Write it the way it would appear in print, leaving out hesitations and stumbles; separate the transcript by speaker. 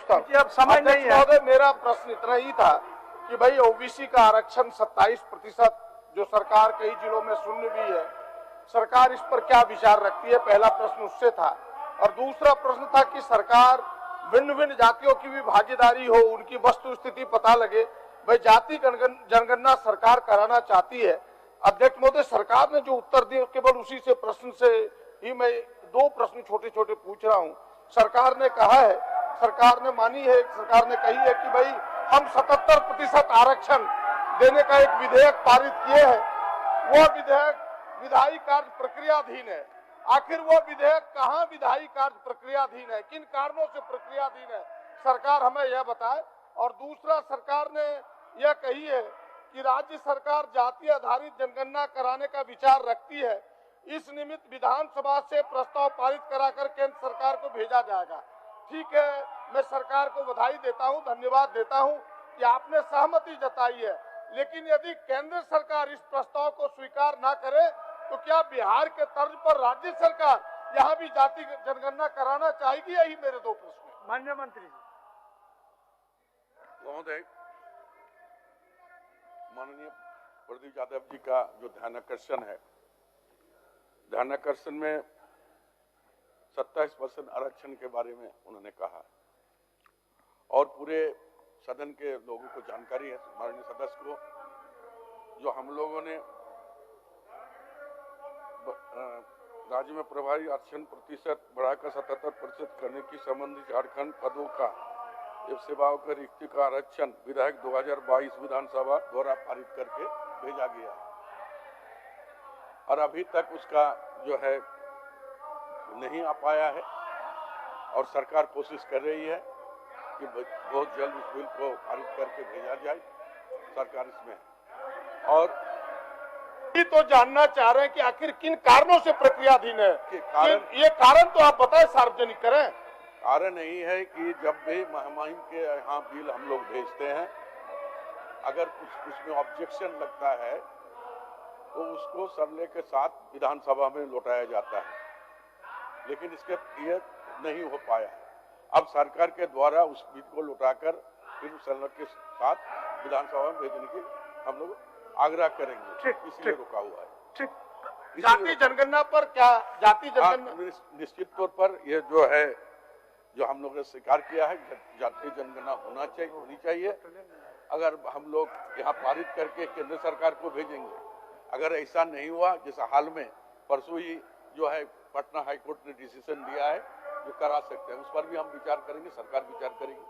Speaker 1: पूछता हूँ।
Speaker 2: अब समय नहीं है
Speaker 1: महोदय, मेरा प्रश्न इतना ही था कि भाई ओबीसी का आरक्षण 27% जो सरकार कई जिलों में शून्य भी है, सरकार इस पर क्या विचार रखती है? पहला प्रश्न उससे था। और दूसरा प्रश्न था कि सरकार भिन्न भिन्न जातियों की भी भागीदारी हो, उनकी वस्तु स्थिति पता लगे। भाई जाति जनगणना सरकार कराना चाहती है। अध्यक्ष महोदय, सरकार ने जो उत्तर दिए केवल उसी से प्रश्न से ही मैं दो प्रश्न छोटे छोटे पूछ रहा हूँ। सरकार ने कहा है, सरकार ने मानी है, सरकार ने कही है कि भाई हम 77% आरक्षण देने का एक विधेयक पारित किए हैं। वह विधेयक विधायी कार्य प्रक्रियाधीन है। आखिर वो विधेयक कहाँ विधायी कार्य प्रक्रियाधीन है, किन कारणों से प्रक्रियाधीन है, सरकार हमें यह बताए। और दूसरा, सरकार ने यह कही है कि राज्य सरकार जाति आधारित जनगणना कराने का विचार रखती है। इस निमित्त विधानसभा से प्रस्ताव पारित कराकर केंद्र सरकार को भेजा जाएगा। ठीक है, मैं सरकार को बधाई देता हूं, धन्यवाद देता हूं कि आपने सहमति जताई है। लेकिन यदि केंद्र सरकार इस प्रस्ताव को स्वीकार न करे तो क्या बिहार के तर्ज पर राज्य सरकार यहाँ भी जाति जनगणना कराना चाहेगी? यही मेरे दो प्रश्न हैं।
Speaker 2: माननीय मंत्री जी।
Speaker 3: महोदय, माननीय प्रदीप यादव जी का जो ध्यानाकर्षण है, ध्यानाकर्षण में 27% आरक्षण के बारे में उन्होंने कहा और पूरे सदन के लोगों को जानकारी है, माननीय सदस्य को, जो हम लोगों ने राज्य में प्रभावी आरक्षण प्रतिशत बढ़ाकर 77% करने की संबंधी झारखंड पदों का एवं सेवाओं के रिक्ति का आरक्षण विधेयक 2022 विधानसभा द्वारा पारित करके भेजा गया और अभी तक उसका जो है नहीं आ पाया है और सरकार कोशिश कर रही है कि बहुत जल्द इस बिल को पारित करके भेजा जाए। सरकार इसमें है और
Speaker 1: तो जानना चाह रहे हैं कि आखिर किन कारणों से प्रक्रियाधीन है। ये कारण तो आप बताएं, सार्वजनिक करें।
Speaker 3: कारण यही है कि जब भी महामहिम के यहाँ बिल हम लोग भेजते हैं, अगर कुछ उसमें ऑब्जेक्शन लगता है तो उसको सरले के साथ विधानसभा में लौटाया जाता है, लेकिन इसके ये नहीं हो पाया है। अब सरकार के द्वारा उस बिल को लौटाकर फिर सरले के साथ विधानसभा में भेजने की हम लोग आग्रह करेंगे, इसलिए रुका हुआ है।
Speaker 1: ठीक। जाति जनगणना पर क्या जाति जनगणना
Speaker 3: निश्चित तौर पर ये जो है, जो हम लोगों ने स्वीकार किया है, जाति जनगणना होनी चाहिए। अगर हम लोग यहाँ पारित करके केंद्र सरकार को भेजेंगे, अगर ऐसा नहीं हुआ, जैसा हाल में परसों ही जो है पटना हाईकोर्ट ने डिसीजन दिया है जो करा सकते हैं, उस पर भी हम विचार करेंगे, सरकार विचार करेगी।